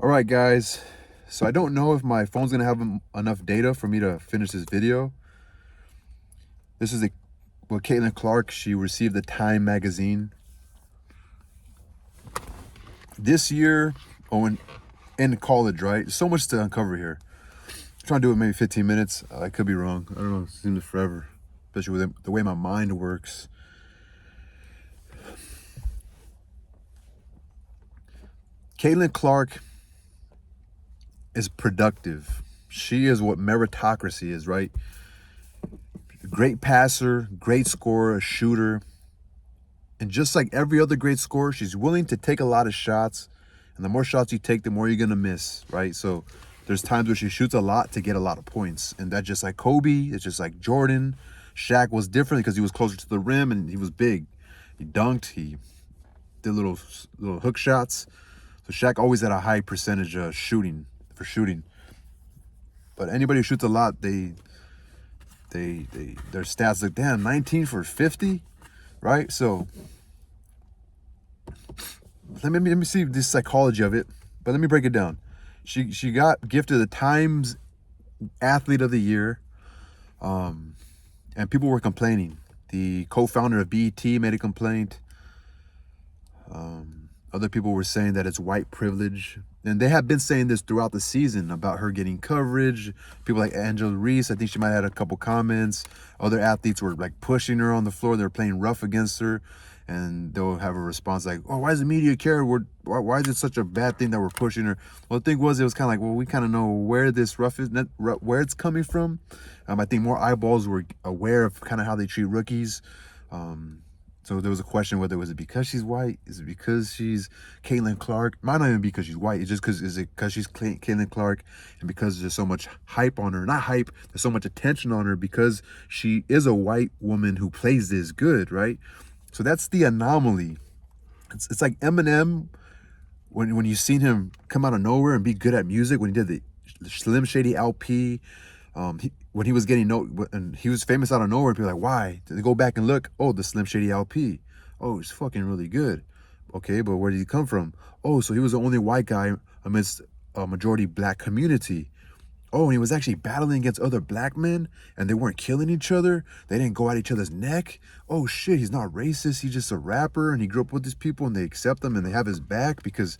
All right, guys. So I don't know if my phone's gonna have enough data for me to finish this video. This is Caitlin Clark. She received the Time magazine this year. Oh, in college, right? So much to uncover here. I'm trying to do it maybe 15 minutes. I could be wrong. I don't know. It seems forever, especially with the way my mind works. Caitlin Clark is productive. She is what meritocracy is, right? Great passer, great scorer, shooter. And just like every other great scorer, she's willing to take a lot of shots. And the more shots you take, the more you're going to miss, right? So there's times where she shoots a lot to get a lot of points. And that's just like Kobe. It's just like Jordan. Shaq was different because he was closer to the rim and he was big. He dunked. He did little hook shots. So Shaq always had a high percentage of shooting. But anybody who shoots a lot, their stats look, damn, 19 for 50, right? So let me see the psychology of it, but let me break it down. She got gifted the Times Athlete of the Year, and people were complaining. The co-founder of BET made a complaint. Other people were saying that it's white privilege, and they have been saying this throughout the season about her getting coverage. People like Angela Reese, I think she might have had a couple comments. Other athletes were like pushing her on the floor. They're playing rough against her, and they'll have a response like, "Oh, why does the media care? Why is it such a bad thing that we're pushing her?" Well, the thing was, it was kind of like, well, we kind of know where this rough is, where it's coming from. I think more eyeballs were aware of kind of how they treat rookies. So there was a question whether it because she's white, is it because she's Caitlin Clark? Might not even be because she's white. It's just is it because she's Caitlin Clark, and because there's so much hype on her? Not hype. There's so much attention on her because she is a white woman who plays this good, right? So that's the anomaly. It's like Eminem when you seen him come out of nowhere and be good at music when he did the Slim Shady LP. When he was getting and he was famous out of nowhere, people are like, why? They go back and look, oh, the Slim Shady LP. Oh, he's fucking really good. Okay, but where did he come from? Oh, so he was the only white guy amidst a majority black community. Oh, and he was actually battling against other black men and they weren't killing each other. They didn't go at each other's neck. Oh shit, he's not racist. He's just a rapper and he grew up with these people and they accept him and they have his back because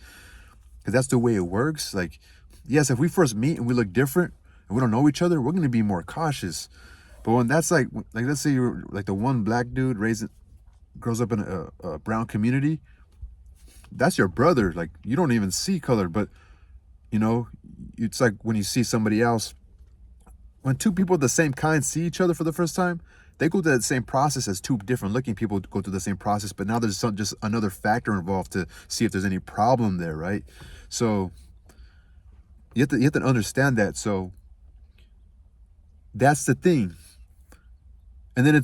that's the way it works. Like, yes, if we first meet and we look different and we don't know each other, we're going to be more cautious. But when that's like let's say you're like the one black dude grows up in a brown community, that's your brother. Like, you don't even see color, but you know, it's like when you see somebody else, when two people of the same kind see each other for the first time, they go through that same process as two different looking people go through the same process, but now there's just another factor involved to see if there's any problem there, right? So you have to understand that. So that's the thing. And then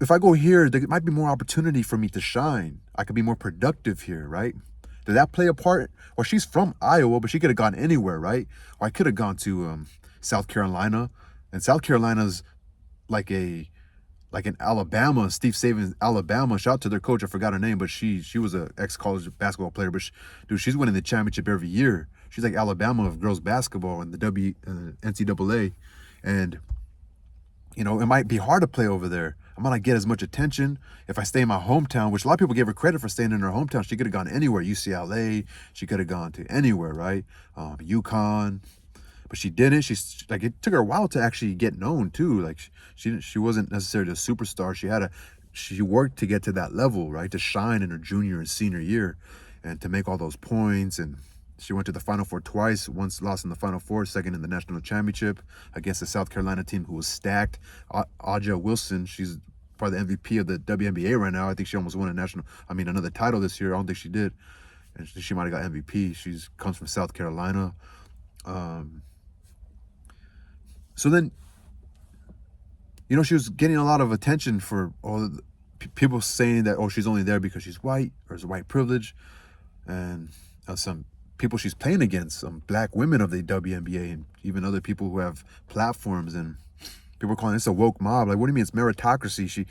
if I go here, there might be more opportunity for me to shine. I could be more productive here, right? Did that play a part? Well, she's from Iowa, but she could have gone anywhere, right? Or I could have gone to South Carolina, and South Carolina's like an Alabama, Steve Saban's Alabama. Shout out to their coach, I forgot her name, but she was a ex-college basketball player. But she's winning the championship every year. She's like Alabama of girls basketball in the NCAA, and it might be hard to play over there. I might not get as much attention if I stay in my hometown, which a lot of people gave her credit for staying in her hometown. She could have gone anywhere, UCLA. She could have gone to anywhere, right? UConn, but she didn't. She's like, it took her a while to actually get known too. Like she wasn't necessarily a superstar. She worked to get to that level, right? To shine in her junior and senior year, and to make all those points. And she went to the Final Four twice, once lost in the Final Four, second in the national championship against the South Carolina team who was stacked. Aja Wilson, she's probably the MVP of the WNBA right now. I think she almost won another title this year. I don't think she did. And she might have got MVP. She comes from South Carolina. So then, she was getting a lot of attention for all the people saying that, oh, she's only there because she's white or it's white privilege. And some people she's playing against, some black women of the WNBA, and even other people who have platforms, and people are calling this a woke mob. Like, what do you mean it's meritocracy? She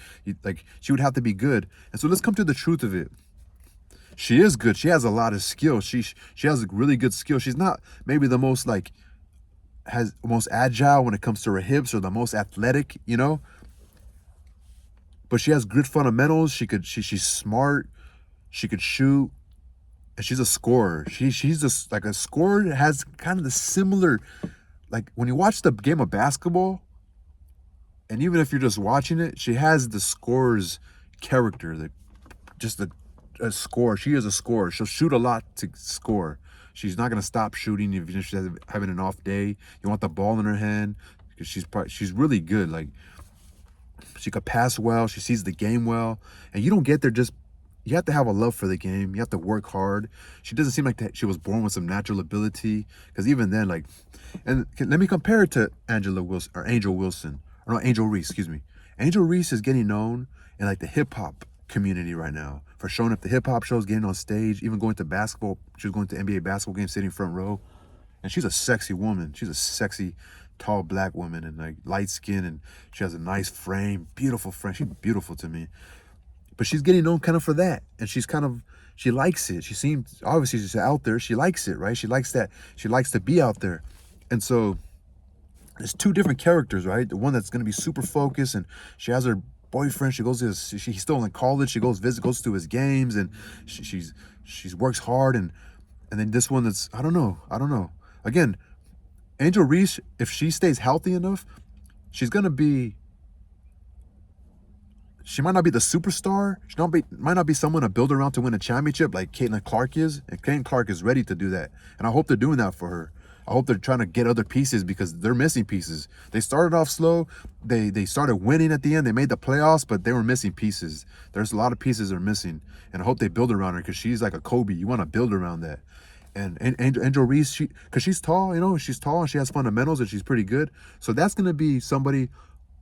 would have to be good. And so let's come to the truth of it. She is good. She has a lot of skill. She has a really good skill. She's not maybe the most like has most agile when it comes to her hips or the most athletic, you know. But she has good fundamentals. She's smart. She could shoot, and she's a scorer. She's just like a scorer that has kind of the similar, like when you watch the game of basketball, and even if you're just watching it, she has the scorer's character, just a scorer. She is a scorer. She'll shoot a lot to score. She's not gonna stop shooting even if she's having an off day. You want the ball in her hand because she's really good. Like she could pass well. She sees the game well, and you don't get there just. You have to have a love for the game. You have to work hard. She doesn't seem like that she was born with some natural ability. Because even then, like, and let me compare it to Angela Wilson or Angel Wilson or no Angel Reese. Excuse me. Angel Reese is getting known in like the hip hop community right now for showing up to hip hop shows, getting on stage, even going to basketball. She was going to NBA basketball games, sitting front row, and she's a sexy woman. She's a sexy, tall black woman and like light skin, and she has a nice frame, beautiful frame. She's beautiful to me. But she's getting known kind of for that. And she likes it. She seems, obviously she's out there. She likes it, right? She likes that. She likes to be out there. And so there's two different characters, right? The one that's going to be super focused and she has her boyfriend. She goes to he's still in college. She goes to his games and she works hard. And then this one that's, I don't know. Again, Angel Reese, if she stays healthy enough, she's going to be, she might not be the superstar. Might not be someone to build around to win a championship like Caitlin Clark is. And Caitlin Clark is ready to do that. And I hope they're doing that for her. I hope they're trying to get other pieces because they're missing pieces. They started off slow. They started winning at the end. They made the playoffs, but they were missing pieces. There's a lot of pieces they're missing. And I hope they build around her because she's like a Kobe. You want to build around that. And Angel Reese, because she's tall, you know, she's tall and she has fundamentals and she's pretty good. So that's going to be somebody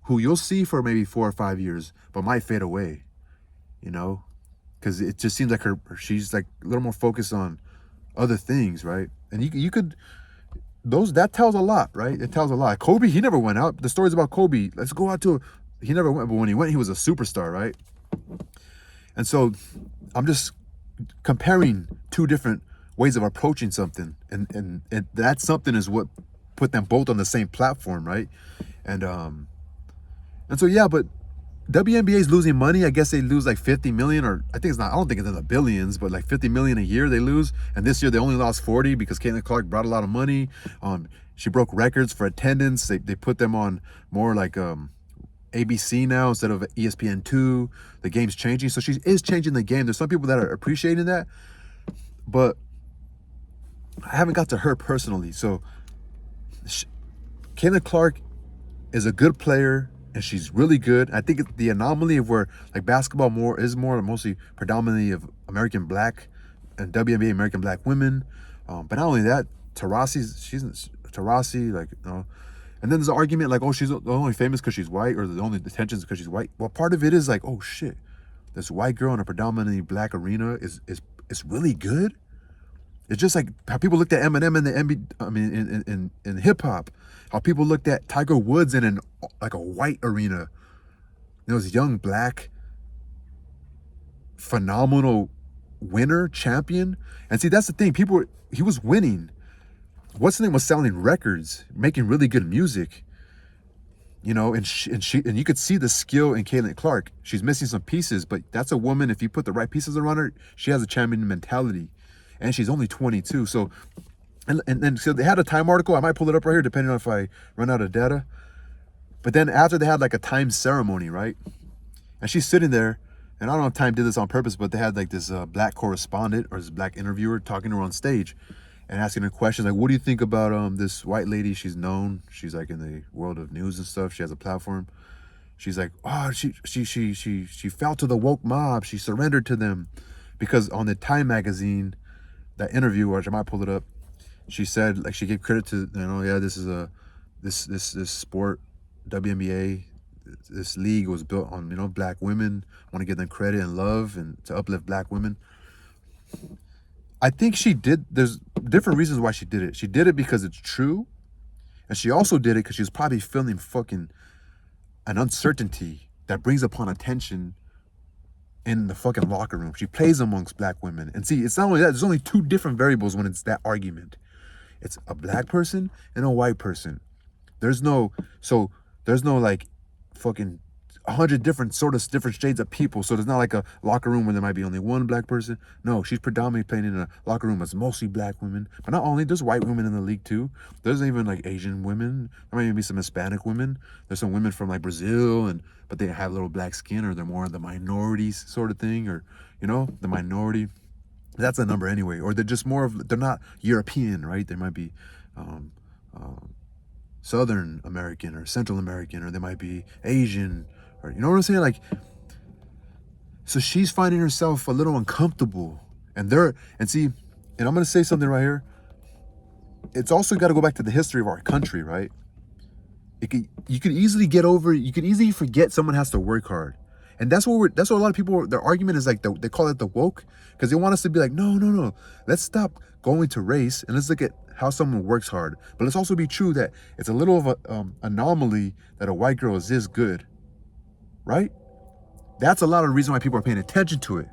who you'll see for maybe 4 or 5 years, but might fade away, you know, because it just seems like she's like a little more focused on other things, right? And you could, that tells a lot, right? It tells a lot. Kobe, he never went out. The stories about Kobe, let's go out to, he never went, but when he went, he was a superstar, right? And so I'm just comparing two different ways of approaching something, and that something is what put them both on the same platform, right? And so yeah, but WNBA is losing money. I guess they lose like 50 million, or I think it's not. I don't think it's in the billions, but like 50 million a year they lose. And this year they only lost 40 because Caitlin Clark brought a lot of money. She broke records for attendance. They put them on more like ABC now instead of ESPN2. The game's changing, so she is changing the game. There's some people that are appreciating that, but I haven't got to her personally. So Caitlin Clark is a good player. And she's really good. I think the anomaly of where like basketball mostly predominantly of American black and WNBA American black women. But not only that, Taurasi, like, you know. And then there's an argument like, oh, she's only famous because she's white, or the only attention is because she's white. Well, part of it is like, oh shit, this white girl in a predominantly black arena is really good. It's just like how people looked at Eminem in the NBA, I mean, in hip hop. How people looked at Tiger Woods in like a white arena. There was young black, phenomenal winner, champion. And see, that's the thing. He was winning. What's the name was selling records, making really good music. You know, and you could see the skill in Caitlin Clark. She's missing some pieces, but that's a woman. If you put the right pieces around her, she has a champion mentality. And she's only 22. So, and so they had a Time article. I might pull it up right here, depending on if I run out of data. But then after they had like a Time ceremony, right? And she's sitting there, and I don't know if Time did this on purpose, but they had like this black correspondent or this black interviewer talking to her on stage and asking her questions like, what do you think about this white lady? She's known. She's like in the world of news and stuff. She has a platform. She's like, oh, she fell to the woke mob. She surrendered to them. Because on the Time magazine, that interview, which I might pull it up, she said, like, she gave credit to, you know, yeah, this is this sport, WNBA, this league was built on, you know, black women. Want to give them credit and love and to uplift black women. I think there's different reasons why she did it. She did it because it's true. And she also did it because she was probably feeling fucking an uncertainty that brings upon attention in the fucking locker room. She plays amongst black women. And see, it's not only that, there's only two different variables when it's that argument. It's a black person and a white person. There's no, so there's no like fucking 100 different shades of people. So there's not like a locker room where there might be only one black person. No, she's predominantly playing in a locker room that's mostly black women. But not only, there's white women in the league too. There's even like Asian women. There might even be some Hispanic women. There's some women from like Brazil, but they have little black skin, or they're more of the minorities sort of thing, or the minority. That's a number anyway. Or they're just more of, they're not European, right? They might be Southern American or Central American, or they might be Asian, or you know what I'm saying? Like, so she's finding herself a little uncomfortable. And see, and I'm gonna say something right here. It's also got to go back to the history of our country, right? You could easily forget someone has to work hard. And that's what a lot of people, their argument is like, they call it the woke, because they want us to be like, no. Let's stop going to race and let's look at how someone works hard. But let's also be true that it's a little of an anomaly that a white girl is this good, right? That's a lot of the reason why people are paying attention to it.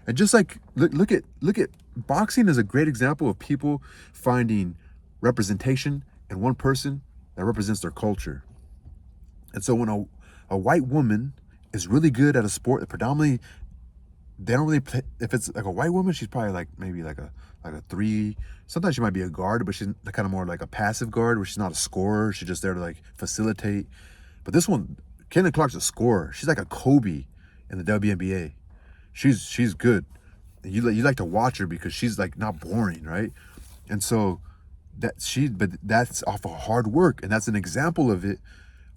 And just like, look at boxing is a great example of people finding representation in one person that represents their culture. And so when a white woman is really good at a sport that predominantly, they don't really play, if it's like a white woman, she's probably like maybe like a 3. Sometimes she might be a guard, but she's kind of more like a passive guard, where she's not a scorer. She's just there to like facilitate. But this one, Caitlin Clark's a scorer. She's like a Kobe in the WNBA. She's good. And you like to watch her because she's like not boring, right? And so but that's off of hard work, and that's an example of it.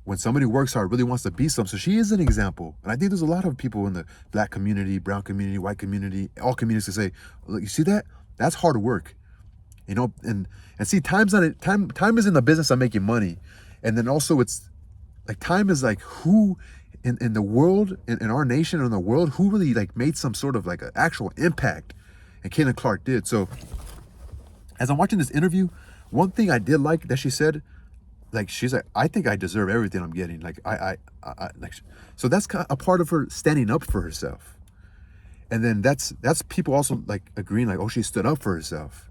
When somebody works hard, really wants to be something. So she is an example. And I think there's a lot of people in the black community, brown community, white community, all communities to say, look, you see that? That's hard work. And see, time is in the business of making money. And then also it's like, time is like, who in the world, in our nation, or in the world, who really like made some sort of like an actual impact. And Caitlin Clark did. So as I'm watching this interview, one thing I did like that she said, like, she's like, I think I deserve everything I'm getting. Like, I like, so that's kind of a part of her standing up for herself. And then that's people also like agreeing, like, oh, she stood up for herself.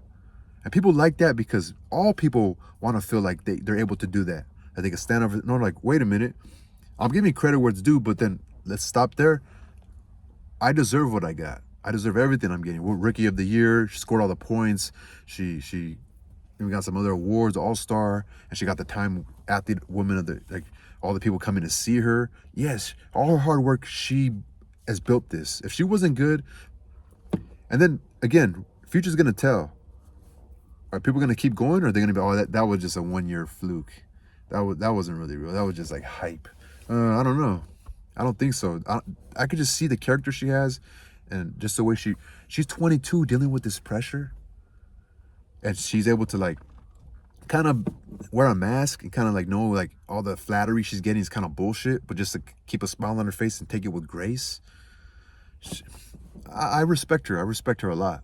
And people like that because all people want to feel like they're able to do that. That they can stand up. No, like, wait a minute, I'm giving credit where it's due, but then let's stop there. I deserve what I got. I deserve everything I'm getting. We're Rookie of the Year. She scored all the points. She even got some other awards, All-Star, and she got the Time Athlete Woman of the, like, all the people coming to see her. Yes, all her hard work, she has built this. If she wasn't good, and then again, future's gonna tell. Are people gonna keep going, or are they gonna be, oh, that was just a 1-year fluke? That wasn't really real. That was just like hype. I don't know. I don't think so. I could just see the character she has, and just the way she's 22 dealing with this pressure, and she's able to like kind of wear a mask and kind of like know like all the flattery she's getting is kind of bullshit, but just to keep a smile on her face and take it with grace. I respect her. I respect her a lot.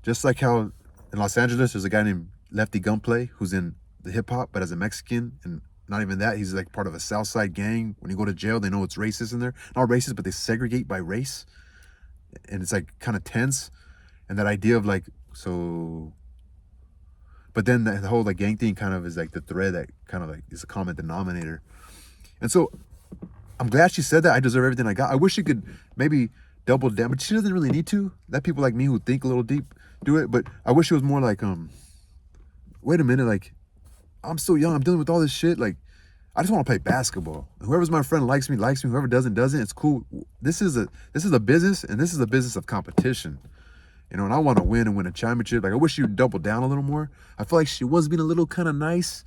Just like how in Los Angeles there's a guy named Lefty Gunplay who's in the hip hop, but as a Mexican, and not even that, he's like part of a South Side gang. When you go to jail, they know it's racist in there. Not racist, but they segregate by race, and it's like kind of tense. And that idea of like, so, but then the whole like gang thing kind of is like the thread that kind of like is a common denominator. And so I'm glad she said that. I deserve everything I got. I wish she could maybe double down, but she doesn't really need to. Let people like me who think a little deep do it. But I wish it was more like, wait a minute, like, I'm still young. I'm dealing with all this shit. Like, I just want to play basketball. Whoever's my friend likes me. Whoever doesn't. It's cool. This is a business, and this is a business of competition. And I want to win and win a championship. Like, I wish she'd double down a little more. I feel like she was being a little kind of nice,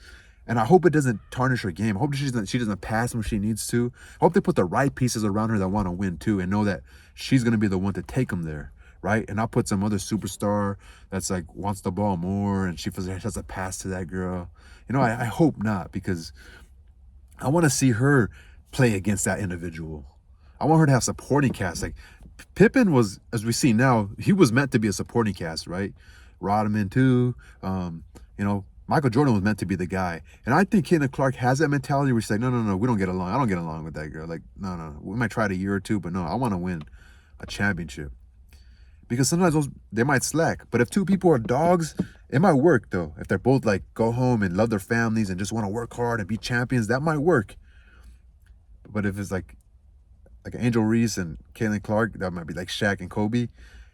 and I hope it doesn't tarnish her game. I hope she doesn't pass when she needs to. I hope they put the right pieces around her that want to win too, and know that she's gonna be the one to take them there, right? And I'll put some other superstar that's like wants the ball more, and she feels like she has a pass to that girl. I hope not, because I want to see her play against that individual. I want her to have supporting cast. Like Pippen was, as we see now, he was meant to be a supporting cast, right? Rodman too. Michael Jordan was meant to be the guy. And I think Caitlin Clark has that mentality where she's like, no, no, no, we don't get along. I don't get along with that girl. Like, no, no, no. We might try it a year or two, but no, I want to win a championship. Because sometimes they might slack. But if two people are dogs, it might work though. If they're both like go home and love their families and just want to work hard and be champions, that might work. But if it's like Angel Reese and Caitlin Clark, that might be like Shaq and Kobe.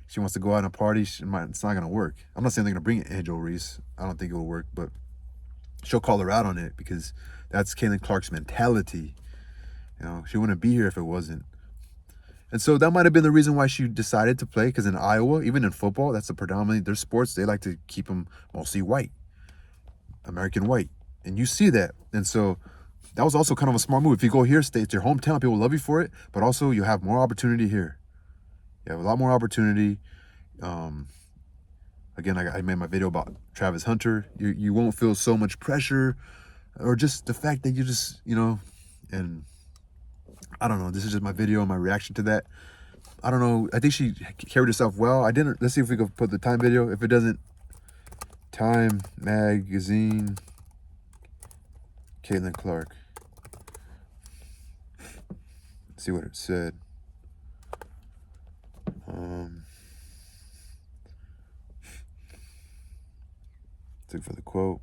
She wants to go out and party. It's not gonna work. I'm not saying they're gonna bring Angel Reese. I don't think it will work, but she'll call her out on it because that's Caitlin Clark's mentality. You know, she wouldn't be here if it wasn't. And so that might have been the reason why she decided to play, because in Iowa, even in football, that's the predominantly their sports. They like to keep them mostly white, American white. And you see that. And so that was also kind of a smart move. If you go here, stay, it's your hometown, people love you for it, but also you have more opportunity here. You have a lot more opportunity. Again, I made my video about Travis Hunter. You won't feel so much pressure, or just the fact that you just, and I don't know. This is just my video and my reaction to that. I don't know. I think she carried herself well. Let's see if we can put the Time video. If it doesn't, Time Magazine, Caitlin Clark. Let's see what it said. Look for the quote.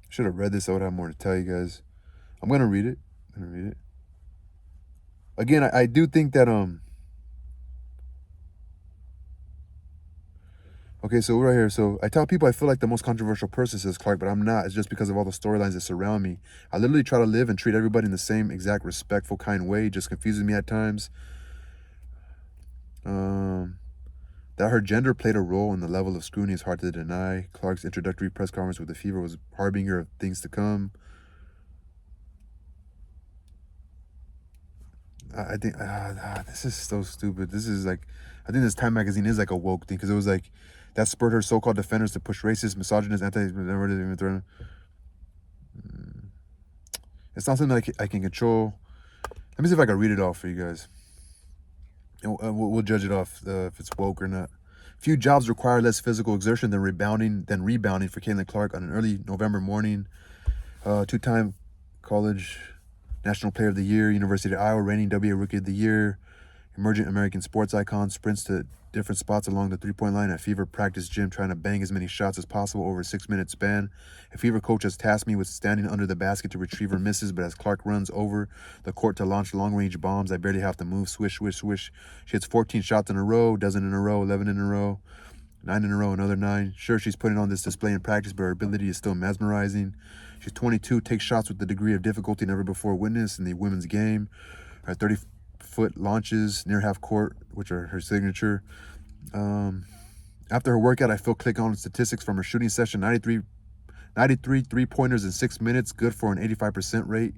Should have read this. I would have more to tell you guys. I'm gonna read it. Again, I do think that okay, so right here. So I tell people I feel like the most controversial person, says Clark, but I'm not. It's just because of all the storylines that surround me. I literally try to live and treat everybody in the same exact respectful, kind way. It just confuses me at times. That her gender played a role in the level of scrutiny is hard to deny. Clark's introductory press conference with the fever was harbinger of things to come. I think this is so stupid. This is like, I think this Time magazine is like a woke thing, because it was like that spurred her so-called defenders to push racist, misogynist, it's not something that I can control. Let me see if I can read it off for you guys. And we'll judge it off if it's woke or not. Few jobs require less physical exertion than rebounding for Caitlin Clark on an early November morning. Two-time college National Player of the Year, University of Iowa, reigning WA Rookie of the Year, emergent American sports icon, sprints to different spots along the three-point line at Fever practice gym, trying to bang as many shots as possible over a 6-minute span. A Fever coach has tasked me with standing under the basket to retrieve her misses, but as Clark runs over the court to launch long-range bombs, I barely have to move. Swish, swish, swish. She hits 14 shots in a row, dozen in a row, 11 in a row, 9 in a row, another 9. Sure, she's putting on this display in practice, but her ability is still mesmerizing. She's 22, takes shots with the degree of difficulty never before witnessed in the women's game. Her 30-foot launches near half court, which are her signature. After her workout, I feel click on statistics from her shooting session. 93 three-pointers in 6 minutes, good for an 85% rate.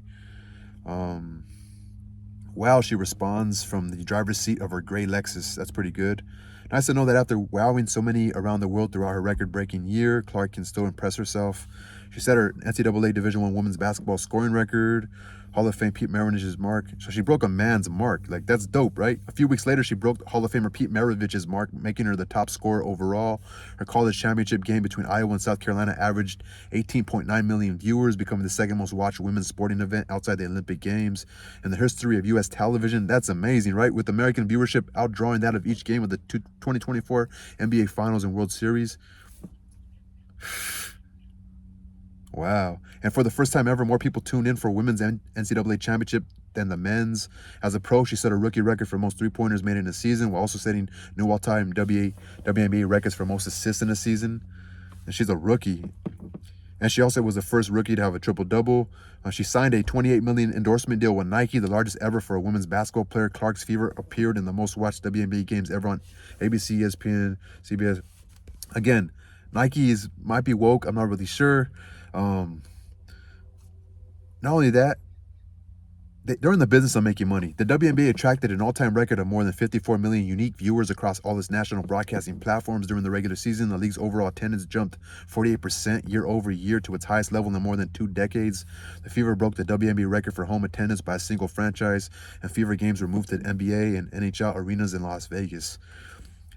Wow, she responds from the driver's seat of her gray Lexus. That's pretty good. Nice to know that after wowing so many around the world throughout her record-breaking year, Clark can still impress herself. She set her NCAA Division I women's basketball scoring record, Hall of Fame Pete Maravich's mark. So she broke a man's mark. Like, that's dope, right? A few weeks later, she broke Hall of Famer Pete Maravich's mark, making her the top scorer overall. Her college championship game between Iowa and South Carolina averaged 18.9 million viewers, becoming the second most watched women's sporting event outside the Olympic Games in the history of U.S. television. That's amazing, right? With American viewership outdrawing that of each game of the 2024 NBA Finals and World Series. Wow. And for the first time ever, more people tuned in for women's NCAA championship than the men's. As a pro, she set a rookie record for most three-pointers made in a season, while also setting new all-time WNBA records for most assists in a season. And she's a rookie. And she also was the first rookie to have a triple-double. She signed a $28 million endorsement deal with Nike, the largest ever for a women's basketball player. Clark's Fever appeared in the most-watched WNBA games ever on ABC, ESPN, CBS. Again, Nike might be woke. I'm not really sure. Not only that, they're in the business of making money. The WNBA attracted an all-time record of more than 54 million unique viewers across all its national broadcasting platforms during the regular season. The league's overall attendance jumped 48% year over year to its highest level in more than 2 decades. The Fever broke the WNBA record for home attendance by a single franchise, and Fever games were moved to NBA and NHL arenas in Las Vegas,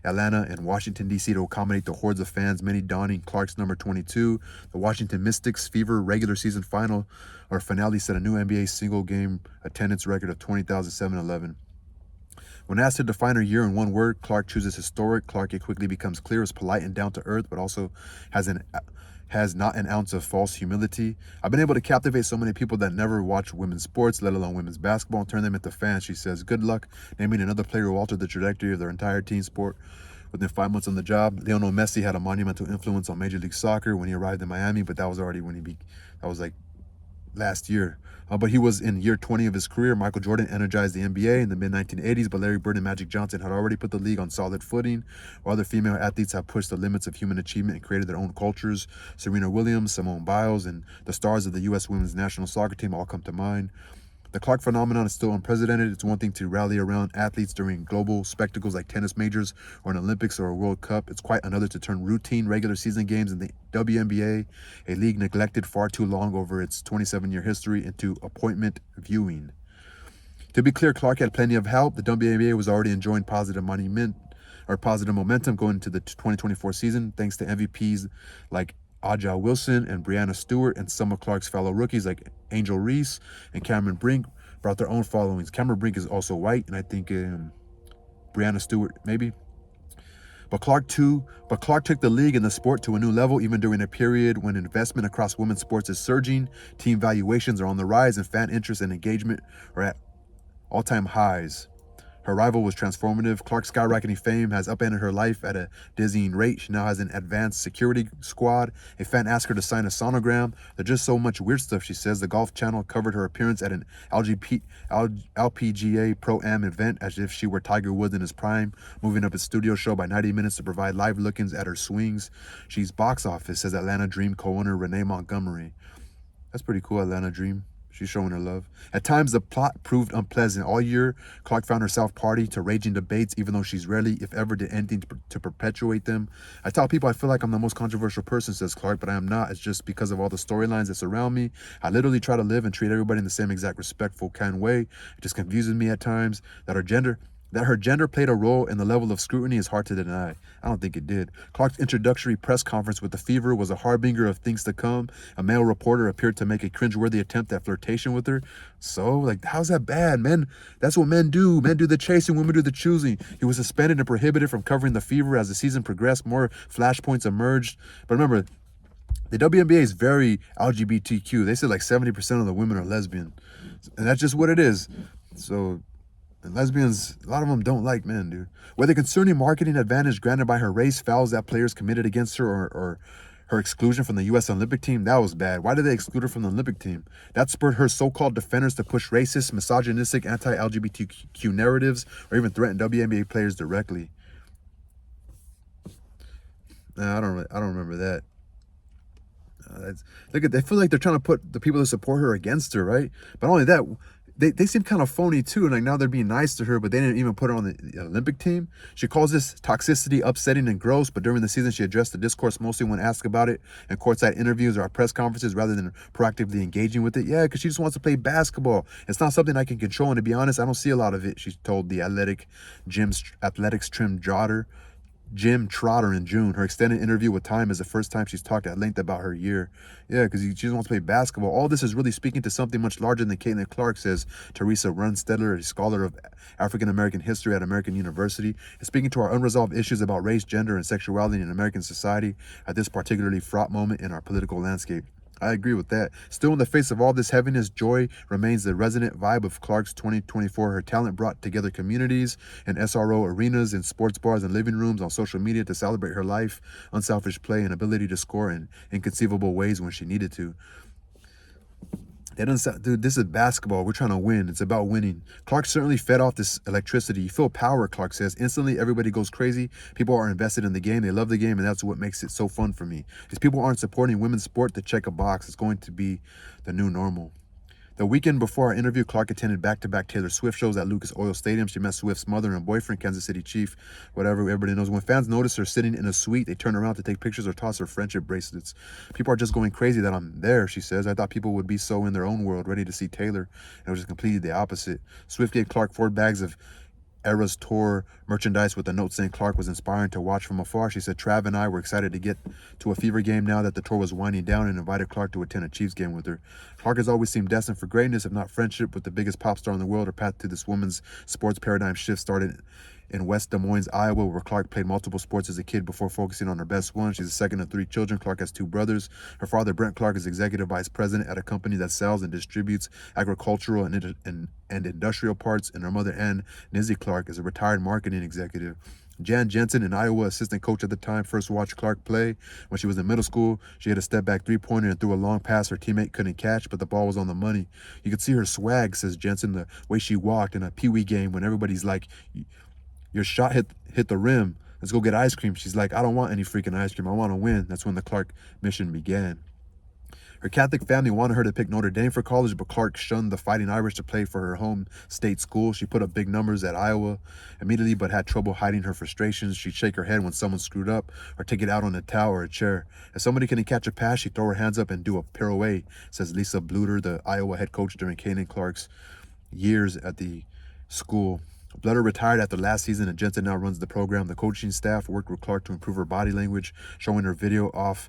Atlanta, and Washington, D.C. to accommodate the hordes of fans, many donning Clark's number 22. The Washington Mystics Fever regular season finale set a new NBA single game attendance record of 20,711. When asked to define her year in one word, Clark chooses historic. Clark, it quickly becomes clear, is polite and down to earth, but also has not an ounce of false humility. I've been able to captivate so many people that never watch women's sports, let alone women's basketball, and turn them into fans, she says. Good luck naming another player who altered the trajectory of their entire team sport. Within 5 months on the job, Lionel Messi had a monumental influence on Major League Soccer when he arrived in Miami, but that was already that was like last year. But he was in year 20 of his career. Michael Jordan energized the NBA in the mid-1980s, but Larry Bird and Magic Johnson had already put the league on solid footing, while other female athletes have pushed the limits of human achievement and created their own cultures. Serena Williams, Simone Biles, and the stars of the U.S. women's national soccer team all come to mind. The Clark phenomenon is still unprecedented. It's one thing to rally around athletes during global spectacles like tennis majors or an Olympics or a World Cup. It's quite another to turn routine regular season games in the WNBA, a league neglected far too long over its 27-year history, into appointment viewing. To be clear, Clark had plenty of help. The WNBA was already enjoying positive momentum going into the 2024 season, thanks to MVPs like Aja Wilson and Brianna Stewart, and some of Clark's fellow rookies like Angel Reese and Cameron Brink brought their own followings. Cameron Brink is also white, and I think Brianna Stewart maybe. But Clark took the league and the sport to a new level, even during a period when investment across women's sports is surging, team valuations are on the rise, and fan interest and engagement are at all-time highs. Her arrival was transformative. Clark's skyrocketing fame has upended her life at a dizzying rate. She now has an advanced security squad. A fan asked her to sign a sonogram. There's just so much weird stuff, she says. The Golf Channel covered her appearance at an LPGA Pro-Am event as if she were Tiger Woods in his prime, moving up his studio show by 90 minutes to provide live look-ins at her swings. She's box office, says Atlanta Dream co-owner Renee Montgomery. That's pretty cool, Atlanta Dream. She's showing her love. At times, the plot proved unpleasant. All year, Clark found herself party to raging debates, even though she's rarely, if ever, did anything to perpetuate them. I tell people I feel like I'm the most controversial person, says Clark, but I am not. It's just because of all the storylines that surround me. I literally try to live and treat everybody in the same exact respectful, kind way. It just confuses me at times that her gender played a role in the level of scrutiny is hard to deny. I don't think it did. Clark's introductory press conference with the Fever was a harbinger of things to come. A male reporter appeared to make a cringeworthy attempt at flirtation with her. So, how's that bad? Men, that's what men do. Men do the chasing, women do the choosing. He was suspended and prohibited from covering the Fever as the season progressed. More flashpoints emerged. But remember, the WNBA is very LGBTQ. They said 70% of the women are lesbian. And that's just what it is. So, and lesbians, a lot of them don't like men, dude. Whether concerning marketing advantage granted by her race, fouls that players committed against her, or her exclusion from the U.S. Olympic team, that was bad. Why did they exclude her from the Olympic team? That spurred her so-called defenders to push racist, misogynistic, anti-LGBTQ narratives, or even threaten WNBA players directly. Nah, I don't remember that. They feel like they're trying to put the people that support her against her, right? But not only that, they seem kind of phony too. And now they're being nice to her, but they didn't even put her on the Olympic team. She calls this toxicity upsetting and gross, but during the season, she addressed the discourse mostly when asked about it in courtside interviews or at press conferences rather than proactively engaging with it. Yeah, because she just wants to play basketball. It's not something I can control. And to be honest, I don't see a lot of it, she told the Athletics Trim Jim Trotter in June. Her extended interview with Time is the first time she's talked at length about her year. Yeah, because she just wants to play basketball. All this is really speaking to something much larger than Caitlin Clark, says Teresa Runstedler, a scholar of African American history at American University. It's speaking to our unresolved issues about race, gender, and sexuality in American society at this particularly fraught moment in our political landscape. I agree with that. Still, in the face of all this heaviness, joy remains the resonant vibe of Clark's 2024. Her talent brought together communities and SRO arenas and sports bars and living rooms on social media to celebrate her life, unselfish play, and ability to score in inconceivable ways when she needed to. Dude, this is basketball. We're trying to win. It's about winning. Clark certainly fed off this electricity. You feel power, Clark says. Instantly, everybody goes crazy. People are invested in the game. They love the game, and that's what makes it so fun for me. If people aren't supporting women's sport to check a box, it's going to be the new normal. The weekend before our interview, Clark attended back-to-back Taylor Swift shows at Lucas Oil Stadium. She met Swift's mother and boyfriend, Kansas City Chief, whatever, everybody knows. When fans notice her sitting in a suite, they turn around to take pictures or toss her friendship bracelets. People are just going crazy that I'm there, she says. I thought people would be so in their own world, ready to see Taylor. And it was just completely the opposite. Swift gave Clark 4 bags of Eras Tour merchandise with a note saying Clark was inspiring to watch from afar. She said, Trav and I were excited to get to a Fever game now that the tour was winding down, and invited Clark to attend a Chiefs game with her. Clark has always seemed destined for greatness, if not friendship, with the biggest pop star in the world. Her path to this woman's sports paradigm shift started in West Des Moines, Iowa, where Clark played multiple sports as a kid before focusing on her best one. She's the second of 3 children. Clark has 2 brothers. Her father, Brent Clark, is executive vice president at a company that sells and distributes agricultural and industrial parts, and her mother, Ann Nizzy Clark, is a retired marketing executive. Jan Jensen, an Iowa assistant coach at the time, first watched Clark play when she was in middle school. She had a step-back three-pointer and threw a long pass her teammate couldn't catch, but the ball was on the money. You could see her swag, says Jensen, the way she walked in a Pee Wee game when everybody's like, your shot hit the rim. Let's go get ice cream. She's like, I don't want any freaking ice cream. I want to win. That's when the Clark mission began. Her Catholic family wanted her to pick Notre Dame for college, but Clark shunned the Fighting Irish to play for her home state school. She put up big numbers at Iowa immediately, but had trouble hiding her frustrations. She'd shake her head when someone screwed up, or take it out on a towel or a chair. If somebody couldn't catch a pass, she'd throw her hands up and do a pirouette, says Lisa Bluter, the Iowa head coach during Kanan Clark's years at the school. Blutter retired after last season, and Jensen now runs the program. The coaching staff worked with Clark to improve her body language, showing her video of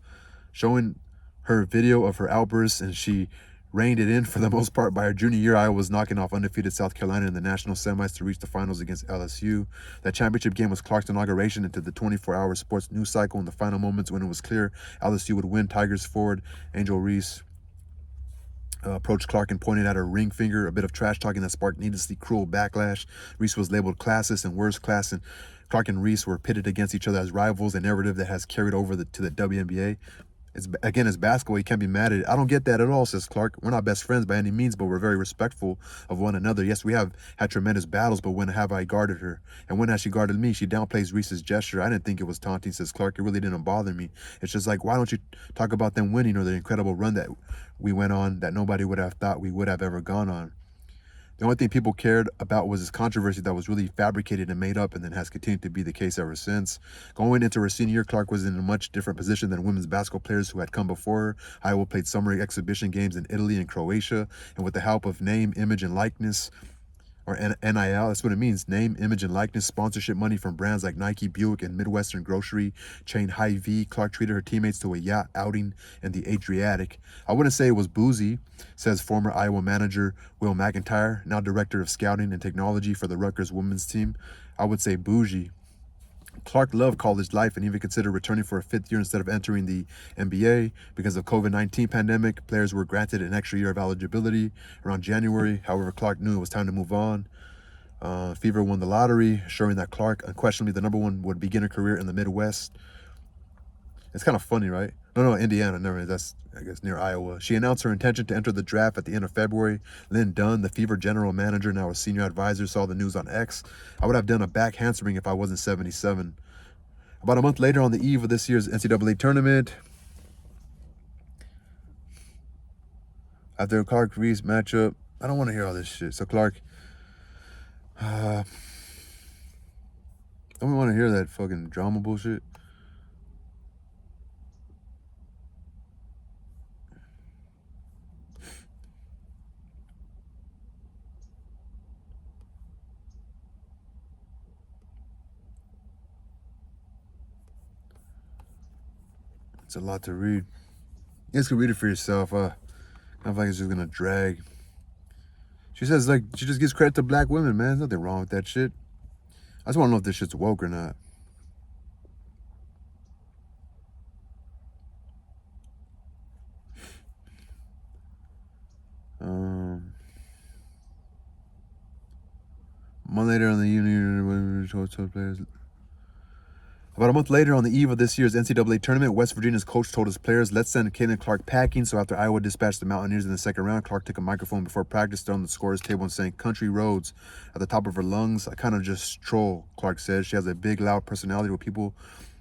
her outbursts, and she reined it in for the most part. By her junior year, Iowa was knocking off undefeated South Carolina in the national semis to reach the finals against LSU. That championship game was Clark's inauguration into the 24-hour sports news cycle. In the final moments, when it was clear LSU would win, Tigers forward Angel Reese approached Clark and pointed at her ring finger, a bit of trash talking that sparked needlessly cruel backlash. Reese was labeled classist and worst class, and Clark and Reese were pitted against each other as rivals, a narrative that has carried over to the WNBA. It's basketball. You can't be mad at it. I don't get that at all, says Clark. We're not best friends by any means, but we're very respectful of one another. Yes, we have had tremendous battles, but when have I guarded her? And when has she guarded me? She downplays Reese's gesture. I didn't think it was taunting, says Clark. It really didn't bother me. It's just like, why don't you talk about them winning or the incredible run that we went on that nobody would have thought we would have ever gone on? The only thing people cared about was this controversy that was really fabricated and made up, and then has continued to be the case ever since. Going into her senior year, Clark was in a much different position than women's basketball players who had come before her. Iowa played summer exhibition games in Italy and Croatia, and with the help of name, image, and likeness, or NIL, that's what it means, name, image, and likeness, sponsorship money from brands like Nike, Buick, and Midwestern grocery chain Hy-Vee, Clark treated her teammates to a yacht outing in the Adriatic. I wouldn't say it was boozy, says former Iowa manager Will McIntyre, now director of scouting and technology for the Rutgers women's team. I would say bougie. Clark loved college life and even considered returning for a 5th year instead of entering the NBA. Because of COVID-19 pandemic, players were granted an extra year of eligibility around January. However, Clark knew it was time to move on. Fever won the lottery, assuring that Clark, unquestionably the number one, would begin her career in the Midwest. It's kind of funny, right? No, Indiana, never mind. That's, I guess, near Iowa. She announced her intention to enter the draft at the end of February. Lynn Dunn, the Fever general manager, now a senior advisor, saw the news on X. I would have done a back handspring if I wasn't 77. About a month later, on the eve of this year's NCAA tournament, after a Clark Reese matchup, I don't want to hear all this shit. So Clark, I don't want to hear that fucking drama bullshit. It's a lot to read. You guys can read it for yourself. I don't think it's just gonna drag. She says, like, she just gives credit to black women, man. There's nothing wrong with that shit. I just want to know if this shit's woke or not. Month later on the evening, players. About a month later, on the eve of this year's NCAA tournament, West Virginia's coach told his players, let's send Caitlin Clark packing. So after Iowa dispatched the Mountaineers in the second round, Clark took a microphone before practice, stood on the scorer's table and sang Country Roads at the top of her lungs. I kind of just troll, Clark says. She has a big, loud personality with people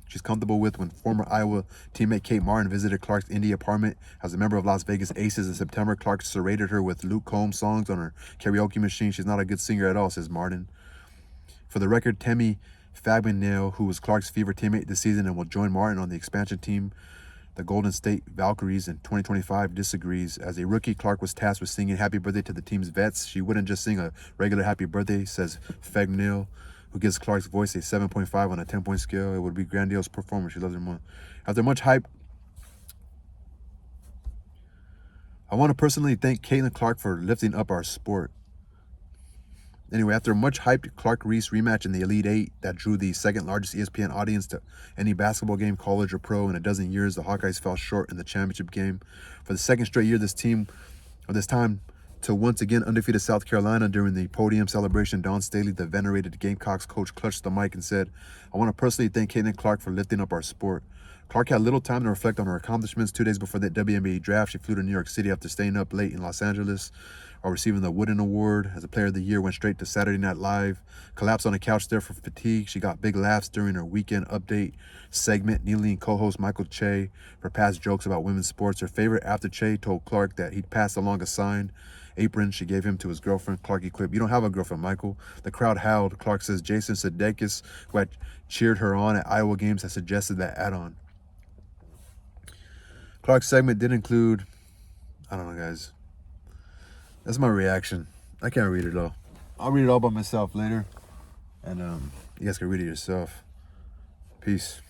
she's comfortable with when former Iowa teammate Kate Martin visited Clark's indie apartment as a member of Las Vegas Aces in September. Clark serrated her with Luke Combs songs on her karaoke machine. She's not a good singer at all, says Martin. For the record, Temi Fagbenau, who was Clark's fever teammate this season and will join Martin on the expansion team, the Golden State Valkyries, in 2025, disagrees. As a rookie, Clark was tasked with singing happy birthday to the team's vets. She wouldn't just sing a regular happy birthday, says Fagbenau, who gives Clark's voice a 7.5 on a 10-point scale. It would be a grandiose performance. She loves her mom. After much hype, I want to personally thank Caitlin Clark for lifting up our sport. Anyway, after a much hyped Clark-Reese rematch in the Elite Eight that drew the second largest ESPN audience to any basketball game, college or pro, in a dozen years, the Hawkeyes fell short in the championship game. For the second straight year, this time to once again undefeated South Carolina. During the podium celebration, Dawn Staley, the venerated Gamecocks coach, clutched the mic and said, "I want to personally thank Caitlin Clark for lifting up our sport." Clark had little time to reflect on her accomplishments. 2 days before the WNBA draft, she flew to New York City after staying up late in Los Angeles while receiving the Wooden Award as a Player of the Year. Went straight to Saturday Night Live, collapsed on a couch there for fatigue. She got big laughs during her weekend update segment, kneeling co-host Michael Che for past jokes about women's sports. Her favorite after Che told Clark that he'd passed along a signed apron she gave him to his girlfriend. Clark equipped, "You don't have a girlfriend, Michael." The crowd howled. Clark says Jason Sudeikis, who had cheered her on at Iowa games, has suggested that add-on. Clark's segment did include, I don't know, guys. That's my reaction. I can't read it all. I'll read it all by myself later. And you guys can read it yourself. Peace.